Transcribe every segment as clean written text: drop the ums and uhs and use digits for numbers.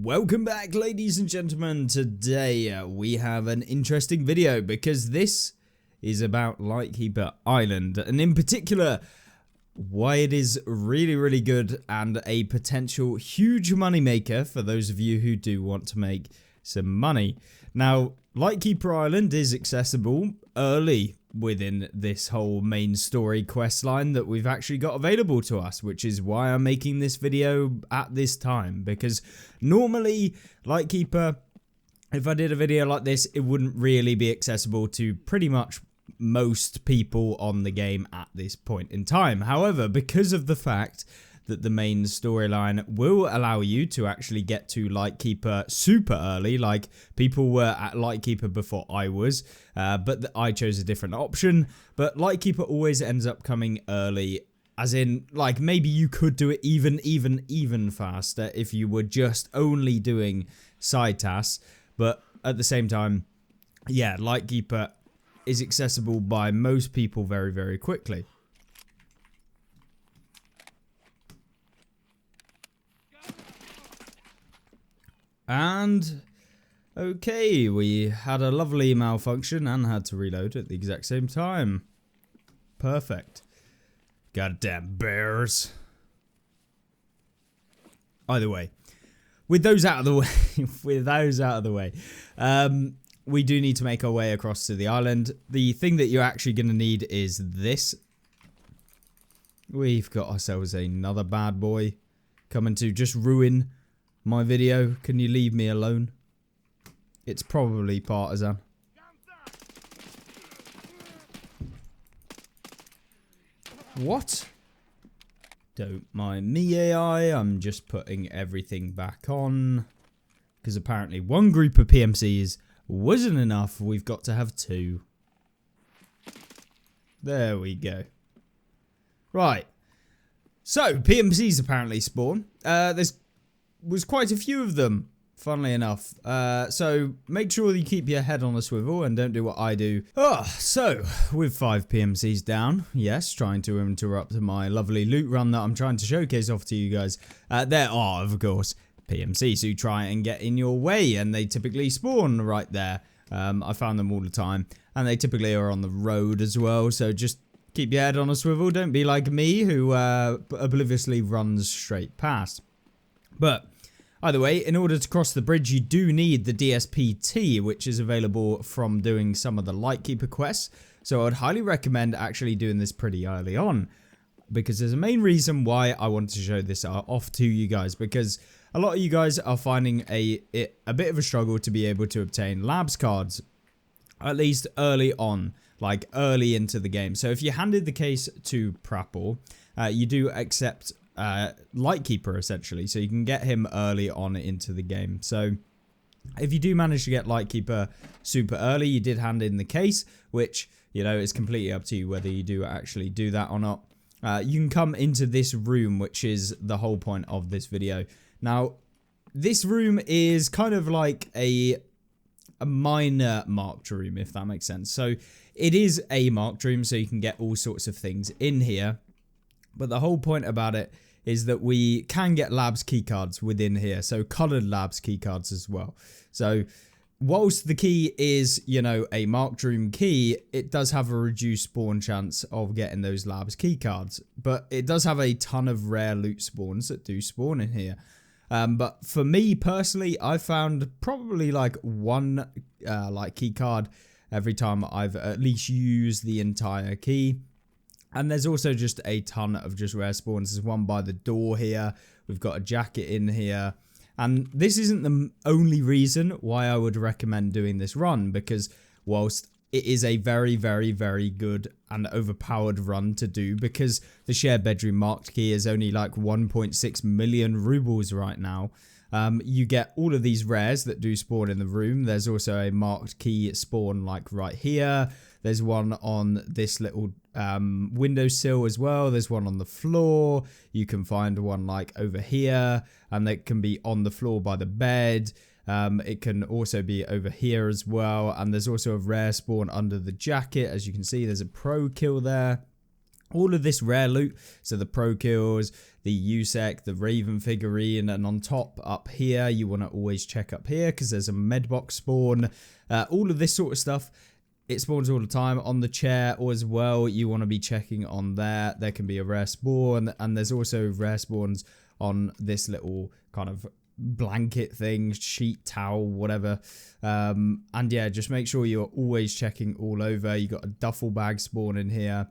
Welcome back, ladies and gentlemen. Today we have an interesting video because this is about Lightkeeper Island, and in particular why it is really good and a potential huge money maker for those of you who do want to make some money. Now, Lightkeeper Island is accessible early within this whole main story quest line that we've actually got available to us, which is why I'm making this video at this time, because normally Lightkeeper, if I did a video like this, it wouldn't really be accessible to pretty much most people on the game at this point in time. However, because of the fact that the main storyline will allow you to actually get to Lightkeeper super early, like people were at Lightkeeper before I was, but I chose a different option. But Lightkeeper always ends up coming early, as in, like, maybe you could do it even faster if you were just only doing side tasks. But at the same time, yeah, Lightkeeper is accessible by most people very quickly. And, okay, we had a lovely malfunction and had to reload at the exact same time. Perfect. Goddamn bears. Either way, with those out of the way, we do need to make our way across to the island. The thing that you're actually going to need is this. We've got ourselves another bad boy coming to just ruin my video. Can you leave me alone? It's probably partisan. What? Don't mind me, AI. I'm just putting everything back on, because apparently one group of PMCs wasn't enough. We've got to have two. There we go. Right. So PMCs apparently spawn. Was quite a few of them, funnily enough. So make sure you keep your head on a swivel and don't do what I do. So with 5 PMCs down, yes, trying to interrupt my lovely loot run that I'm trying to showcase off to you guys. There are, of course, PMCs who try and get in your way, and they typically spawn right there. I found them all the time, and they typically are on the road as well. So just keep your head on a swivel. Don't be like me, who obliviously runs straight past. But either way, in order to cross the bridge, you do need the DSPT, which is available from doing some of the Lightkeeper quests. So I would highly recommend actually doing this pretty early on, because there's a main reason why I wanted to show this off to you guys, because a lot of you guys are finding a bit of a struggle to be able to obtain labs cards, at least early on, like early into the game. So if you handed the case to Prapor, you do accept Lightkeeper essentially, so you can get him early on into the game. So if you do manage to get Lightkeeper super early, you did hand in the case, which, you know, is completely up to you whether you do actually do that or not. You can come into this room, which is the whole point of this video. Now, this room is kind of like a minor marked room, if that makes sense. So it is a marked room, so you can get all sorts of things in here. But the whole point about it is that we can get labs keycards within here. So coloured labs keycards as well. So whilst the key is, you know, a marked room key, it does have a reduced spawn chance of getting those labs keycards. But it does have a ton of rare loot spawns that do spawn in here. But for me personally, I found probably like one like key card every time I've at least used the entire key. And there's also just a ton of just rare spawns. There's one by the door here. We've got a jacket in here. And this isn't the only reason why I would recommend doing this run, because whilst it is a very good and overpowered run to do, because the shared bedroom marked key is only like 1.6 million rubles right now. You get all of these rares that do spawn in the room. There's also a marked key spawn like right here. There's one on this little windowsill as well. There's one on the floor. You can find one like over here, and they can be on the floor by the bed. It can also be over here as well. And there's also a rare spawn under the jacket. As you can see, there's a pro kill there. All of this rare loot, so the pro kills, the USEC, the Raven figurine, and on top up here, you want to always check up here because there's a medbox spawn. All of this sort of stuff, it spawns all the time. On the chair or as well, you want to be checking on there. There can be a rare spawn, and there's also rare spawns on this little kind of blanket thing, sheet, towel, whatever. And yeah, just make sure you're always checking all over. You got a duffel bag spawn in here.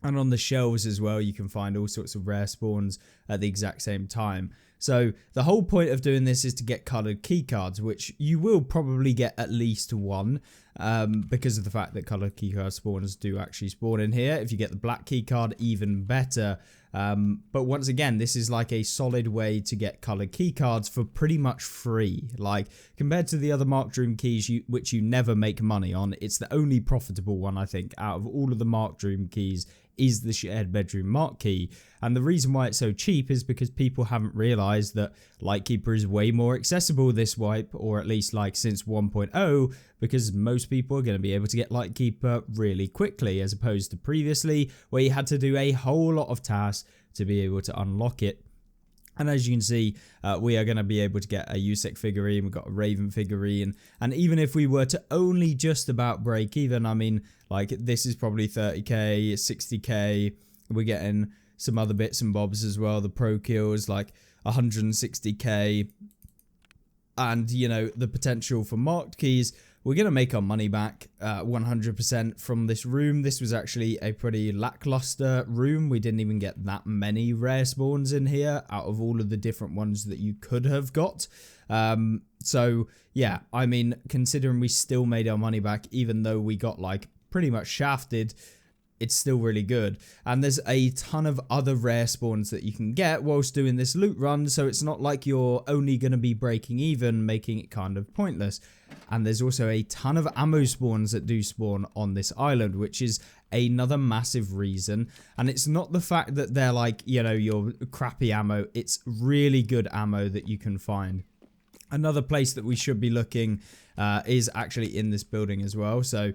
And on the shelves as well, you can find all sorts of rare spawns at the exact same time. So the whole point of doing this is to get coloured keycards, which you will probably get at least one, because of the fact that coloured keycard spawners do actually spawn in here. If you get the black keycard, even better. But once again, this is like a solid way to get coloured keycards for pretty much free. Like, compared to the other marked room keys, which you never make money on, it's the only profitable one, I think, out of all of the marked room keys, is the shared bedroom mark key. And the reason why it's so cheap is because people haven't realized that Lightkeeper is way more accessible this wipe, or at least like since 1.0, because most people are going to be able to get Lightkeeper really quickly, as opposed to previously where you had to do a whole lot of tasks to be able to unlock it. And as you can see, we are going to be able to get a USEC figurine, we've got a Raven figurine, and even if we were to only just about break even, I mean, like, this is probably 30k, 60k, we're getting some other bits and bobs as well, the pro kills, like 160k, and, you know, the potential for marked keys. We're going to make our money back 100% from this room. This was actually a pretty lackluster room. We didn't even get that many rare spawns in here out of all of the different ones that you could have got. So, yeah, I mean, considering we still made our money back, even though we got, like, pretty much shafted, it's still really good. And there's a ton of other rare spawns that you can get whilst doing this loot run, so it's not like you're only going to be breaking even, making it kind of pointless. And there's also a ton of ammo spawns that do spawn on this island, which is another massive reason. And it's not the fact that they're like, you know, your crappy ammo, it's really good ammo that you can find. Another place that we should be looking is actually in this building as well. So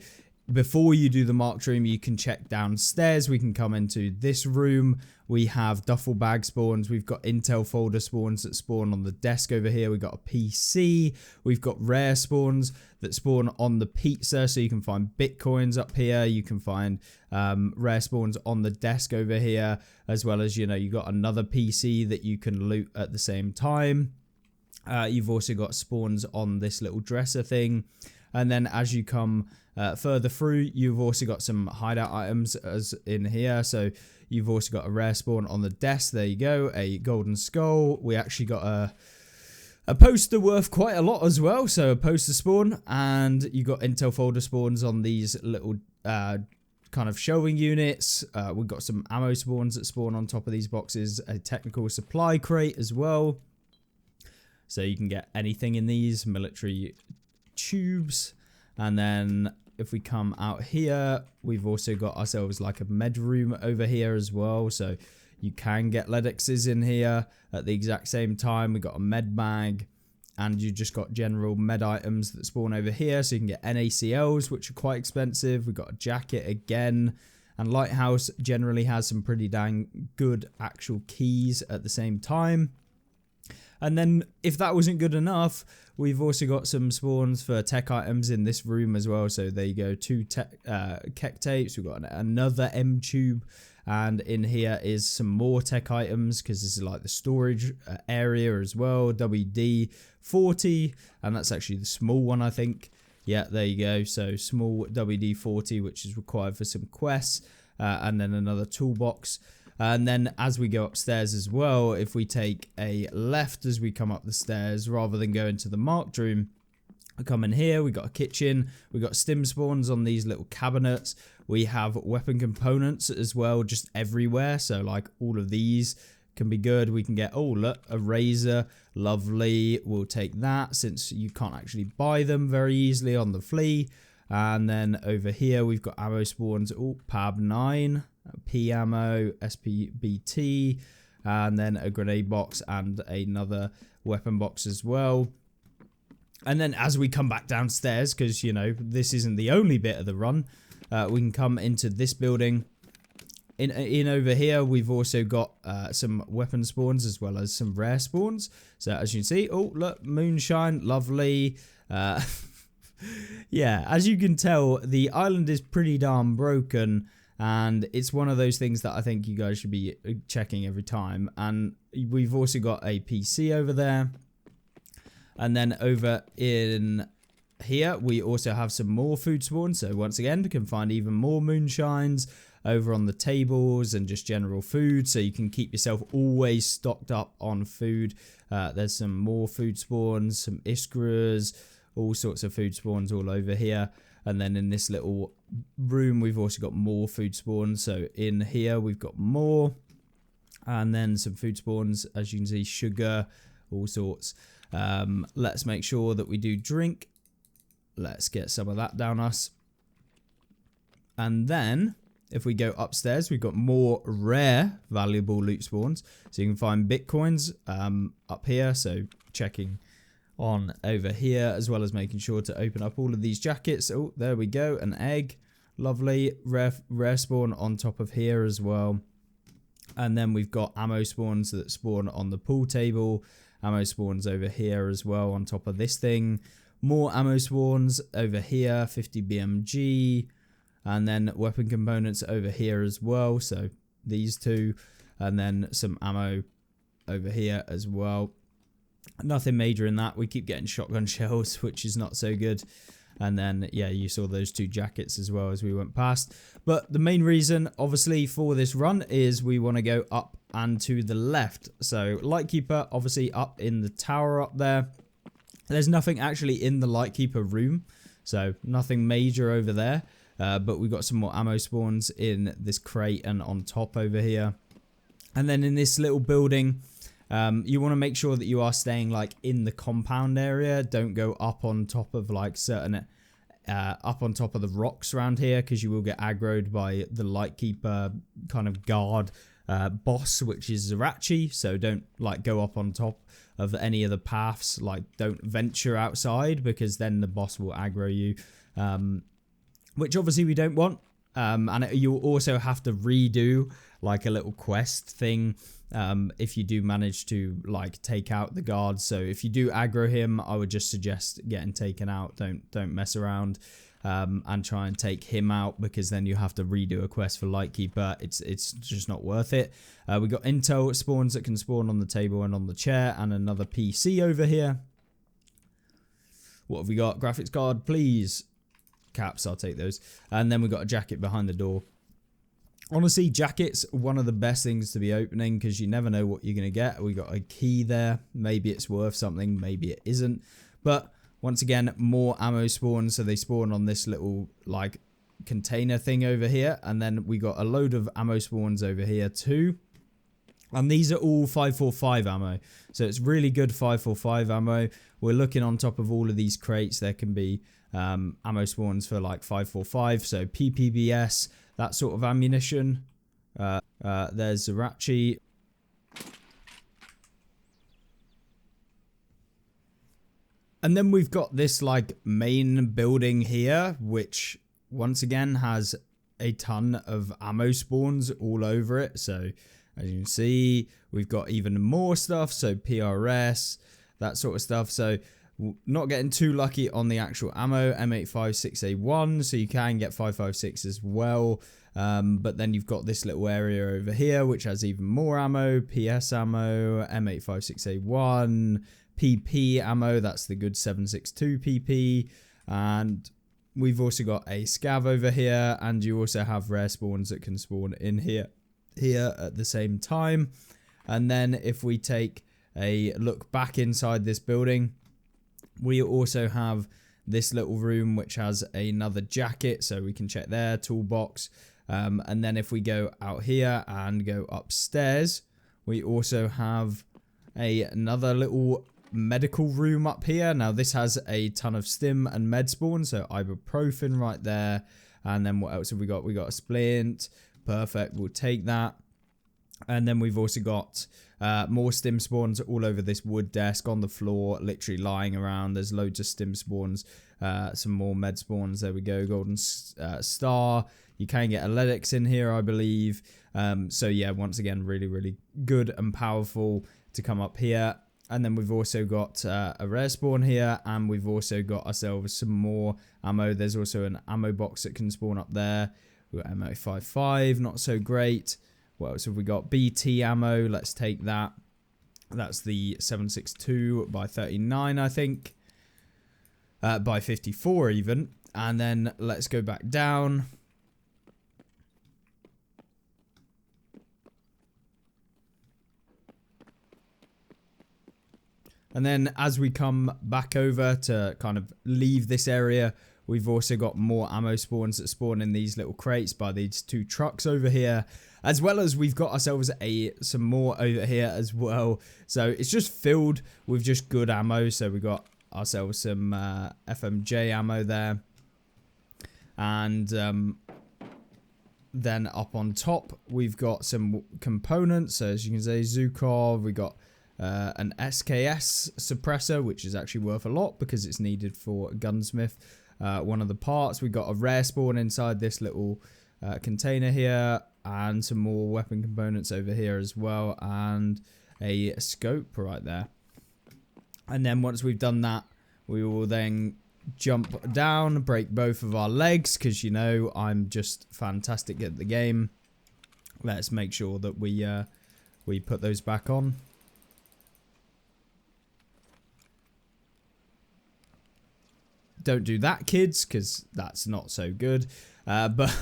before you do the marked room, you can check downstairs. We can come into this room. We have duffel bag spawns. We've got intel folder spawns that spawn on the desk over here. We've got a PC. We've got rare spawns that spawn on the pizza. So you can find bitcoins up here. You can find rare spawns on the desk over here, as well as, you know, you've got another PC that you can loot at the same time. You've also got spawns on this little dresser thing. And then as you come further through, you've also got some hideout items as in here. So you've also got a rare spawn on the desk. There you go, a golden skull. We actually got a poster worth quite a lot as well. So a poster spawn, and you got intel folder spawns on these little kind of shelving units. We've got some ammo spawns that spawn on top of these boxes. A technical supply crate as well. So you can get anything in these military tubes. And then if we come out here, we've also got ourselves like a med room over here as well, so you can get Ledexes in here at the exact same time. We've got a med bag, and you just got general med items that spawn over here, so you can get NaCls, which are quite expensive. We've got a jacket again, and Lighthouse generally has some pretty dang good actual keys at the same time. And then, if that wasn't good enough, we've also got some spawns for tech items in this room as well. So there you go, 2 Keck tapes. We've got another M tube, and in here is some more tech items, because this is like the storage area as well. WD-40, and that's actually the small one, I think. Yeah, there you go. So small WD-40, which is required for some quests, and then another toolbox. And then as we go upstairs as well, if we take a left as we come up the stairs, rather than go into the marked room, I come in here, we got a kitchen, we got stim spawns on these little cabinets, we have weapon components as well, just everywhere. So like all of these can be good. We can get, oh look, a razor, lovely, we'll take that since you can't actually buy them very easily on the flea. And then over here we've got ammo spawns, oh, PAB 9. P ammo, SPBT, and then a grenade box and another weapon box as well. And then as we come back downstairs, because, you know, this isn't the only bit of the run, we can come into this building. In over here, we've also got some weapon spawns as well as some rare spawns. So as you can see, oh look, moonshine, lovely. Yeah, as you can tell, the island is pretty darn broken, and it's one of those things that I think you guys should be checking every time. And we've also got a PC over there, and then over in here we also have some more food spawns. So once again, you can find even more moonshines over on the tables and just general food, so you can keep yourself always stocked up on food. There's some more food spawns, some iskras, all sorts of food spawns all over here. And then in this little room we've also got more food spawns. So in here we've got more, and then some food spawns, as you can see, sugar, all sorts. Let's make sure that we do drink. Let's get some of that down us. And then if we go upstairs, we've got more rare valuable loot spawns. So you can find bitcoins up here. So checking on over here, as well as making sure to open up all of these jackets. Oh, there we go, an egg, lovely. Rare spawn on top of here as well. And then we've got ammo spawns that spawn on the pool table, ammo spawns over here as well on top of this thing, more ammo spawns over here, 50 BMG, and then weapon components over here as well, so these two, and then some ammo over here as well. Nothing major in that. We keep getting shotgun shells, which is not so good. And then, yeah, you saw those two jackets as well as we went past. But the main reason, obviously, for this run is we want to go up and to the left. So, Lightkeeper, obviously, up in the tower up there. There's nothing actually in the Lightkeeper room, so nothing major over there. But we've got some more ammo spawns in this crate and on top over here. And then in this little building, you want to make sure that you are staying like in the compound area. Don't go up on top of like certain up on top of the rocks around here, because you will get aggroed by the Lightkeeper kind of guard boss, which is Zerachi. So don't like go up on top of any of the paths. Like don't venture outside, because then the boss will aggro you, which obviously we don't want. And you'll also have to redo like a little quest thing if you do manage to like take out the guards. So if you do aggro him, I would just suggest getting taken out. Don't mess around and try and take him out, because then you have to redo a quest for Lightkeeper. It's just not worth it. We got intel spawns that can spawn on the table and on the chair, and another PC over here. What have we got? Graphics card, please. Caps, I'll take those. And then we got a jacket behind the door. Honestly, jackets, one of the best things to be opening, because you never know what you're going to get. We got a key there. Maybe it's worth something, maybe it isn't. But once again, more ammo spawns. So they spawn on this little like container thing over here. And then we got a load of ammo spawns over here too. And these are all 545 ammo. So it's really good 545 ammo. We're looking on top of all of these crates. There can be ammo spawns for like 545. So PPBS, that sort of ammunition. There's Zerachi. And then we've got this like main building here, which once again has a ton of ammo spawns all over it. So as you can see, we've got even more stuff. So PRS, that sort of stuff. So not getting too lucky on the actual ammo. M856A1, so you can get 556 as well. But then you've got this little area over here, which has even more ammo. PS ammo, M856A1, PP ammo, that's the good 762 PP. And we've also got a scav over here, and you also have rare spawns that can spawn in here at the same time. And then if we take a look back inside this building, we also have this little room which has another jacket, so we can check there, toolbox. And then if we go out here and go upstairs, we also have another little medical room up here. Now this has a ton of stim and med spawn, so ibuprofen right there. And then what else have we got? We got a splint. Perfect, we'll take that. And then we've also got more stim spawns all over this wood desk, on the floor, literally lying around. There's loads of stim spawns, some more med spawns. There we go, golden star. You can get athletics in here, I believe. So yeah, once again, really, really good and powerful to come up here. And then we've also got a rare spawn here, and we've also got ourselves some more ammo. There's also an ammo box that can spawn up there. We've got ammo 55, not so great. What else have we got? BT ammo, let's take that. That's the 762 by 39, I think. By 54 even. And then let's go back down. And then as we come back over to kind of leave this area, we've also got more ammo spawns that spawn in these little crates by these two trucks over here. As well as we've got ourselves some more over here as well. So it's just filled with just good ammo. So we've got ourselves some FMJ ammo there. And then up on top, we've got some components. So as you can see, Zukov, we got an SKS suppressor, which is actually worth a lot because it's needed for a gunsmith. One of the parts, we got a rare spawn inside this little container here, and some more weapon components over here as well, and a scope right there. And then once we've done that, we will then jump down, break both of our legs, because you know I'm just fantastic at the game. Let's make sure that we put those back on. Don't do that, kids, because that's not so good. But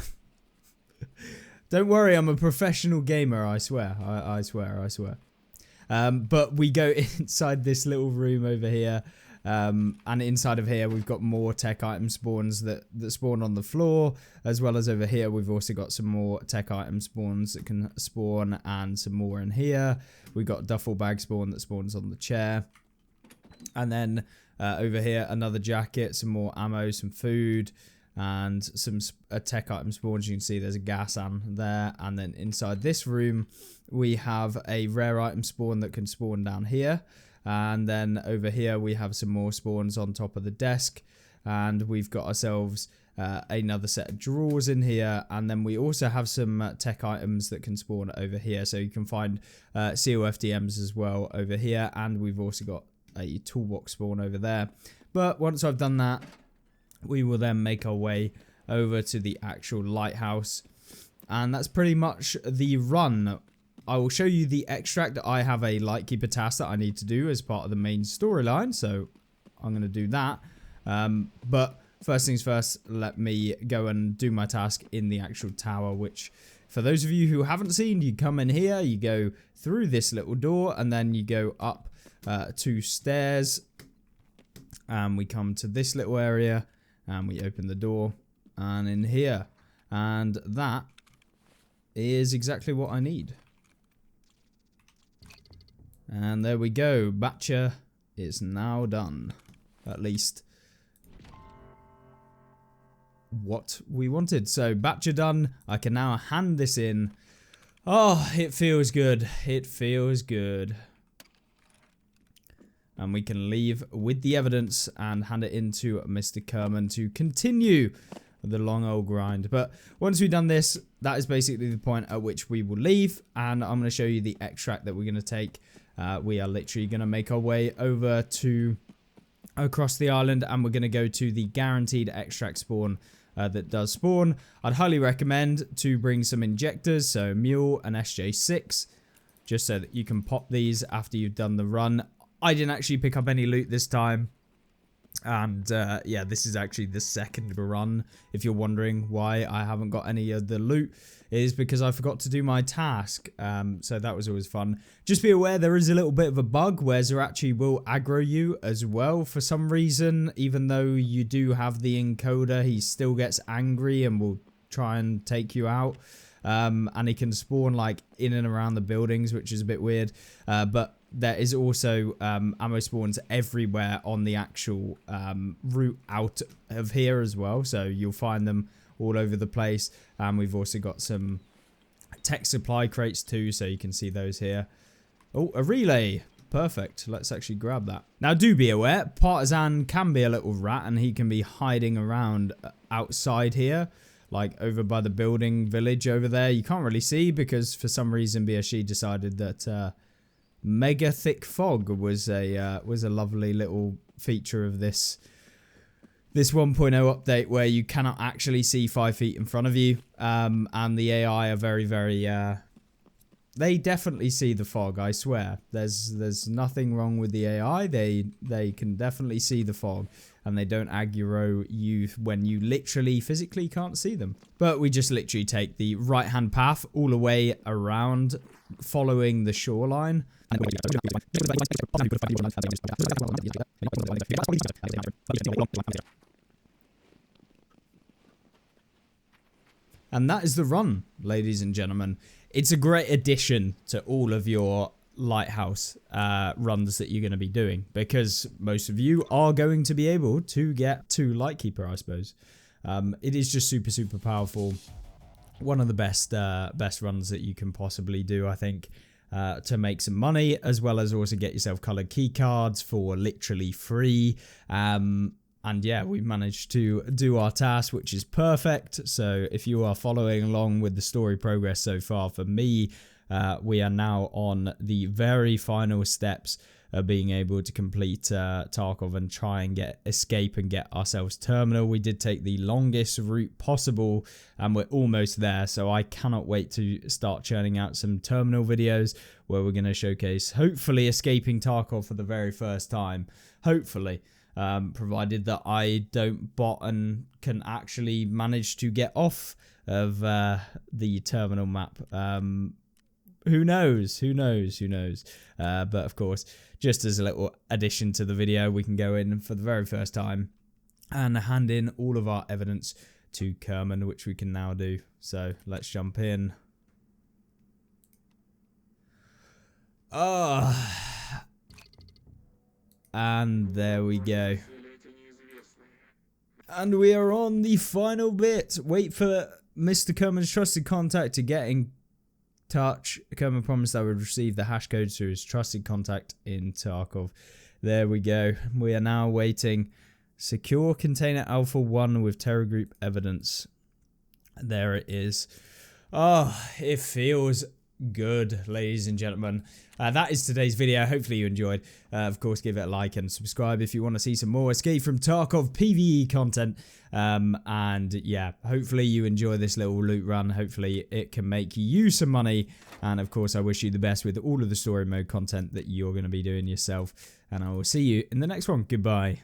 don't worry, I'm a professional gamer, I swear. I swear. But we go inside this little room over here. And inside of here, we've got more tech item spawns that spawn on the floor. As well as over here, we've also got some more tech item spawns that can spawn, and some more in here. We've got duffel bag spawn that spawns on the chair. And then over here, another jacket, some more ammo, some food, and some tech item spawns. You can see there's a gas amp there. And then inside this room, we have a rare item spawn that can spawn down here. And then over here, we have some more spawns on top of the desk. And we've got ourselves another set of drawers in here. And then we also have some tech items that can spawn over here. So you can find COFDMs as well over here. And we've also got a toolbox spawn over there. But once I've done that, we will then make our way over to the actual lighthouse, and that's pretty much the run. I will show you the extract. I have a Lightkeeper task that I need to do as part of the main storyline, so I'm going to do that. But first things first, let me go and do my task in the actual tower, which for those of you who haven't seen, you come in here, you go through this little door, and then you go up 2 stairs, and we come to this little area, and we open the door, and in here, and that is exactly what I need. And there we go, Batcher is now done, at least what we wanted. So Batcher done. I can now hand this in. Oh, it feels good, it feels good. And we can leave with the evidence and hand it into Mr. Kerman to continue the long old grind. But once we've done this, that is basically the point at which we will leave. And I'm going to show you the extract that we're going to take. We are literally going to make our way over to across the island, and we're going to go to the guaranteed extract spawn that does spawn. I'd highly recommend to bring some injectors, so Mule and SJ6, just so that you can pop these after you've done the run. I didn't actually pick up any loot this time. And yeah, this is actually the second run. If you're wondering why I haven't got any of the loot, it is because I forgot to do my task. So that was always fun. Just be aware there is a little bit of a bug where Zerachi will aggro you as well for some reason. Even though you do have the encoder, he still gets angry and will try and take you out. And he can spawn like in and around the buildings, which is a bit weird. But there is also ammo spawns everywhere on the actual route out of here as well. So you'll find them all over the place. And we've also got some tech supply crates too, so you can see those here. Oh, a relay. Perfect. Let's actually grab that. Now, do be aware, Partisan can be a little rat, and he can be hiding around outside here, like over by the building village over there. You can't really see because for some reason BSG decided that mega thick fog was a lovely little feature of this 1.0 update where you cannot actually see 5 feet in front of you, and the AI are very, very they definitely see the fog, I swear. There's nothing wrong with the AI. They can definitely see the fog, and they don't aggro you when you literally physically can't see them. But we just literally take the right-hand path all the way around, following the shoreline. And that is the run, ladies and gentlemen. It's a great addition to all of your lighthouse runs that you're going to be doing, because most of you are going to be able to get to Lightkeeper, I suppose. It is just super, super powerful. One of the best runs that you can possibly do, I think, to make some money, as well as also get yourself colored key cards for literally free. And yeah, we've managed to do our task, which is perfect. So if you are following along with the story progress so far, for me, we are now on the very final steps of being able to complete Tarkov and try and escape and get ourselves terminal. We did take the longest route possible, and we're almost there. So I cannot wait to start churning out some terminal videos where we're going to showcase, hopefully, escaping Tarkov for the very first time. Hopefully. Provided that I don't bot and can actually manage to get off of the terminal map. Who knows? Who knows? Who knows? But of course, just as a little addition to the video, we can go in for the very first time and hand in all of our evidence to Kerman, which we can now do. So let's jump in. And there we go. And we are on the final bit. Wait for Mr. Kerman's trusted contact to get in touch. Kerman promised I would receive the hash codes through his trusted contact in Tarkov. There we go. We are now waiting. Secure container Alpha 1 with Terror Group evidence. There it is. Oh, it feels good, ladies and gentlemen. That is today's video. Hopefully you enjoyed. Of course, give it a like and subscribe if you want to see some more Escape from Tarkov PVE content. And yeah, hopefully you enjoy this little loot run. Hopefully it can make you some money. And of course, I wish you the best with all of the story mode content that you're going to be doing yourself. And I will see you in the next one. Goodbye.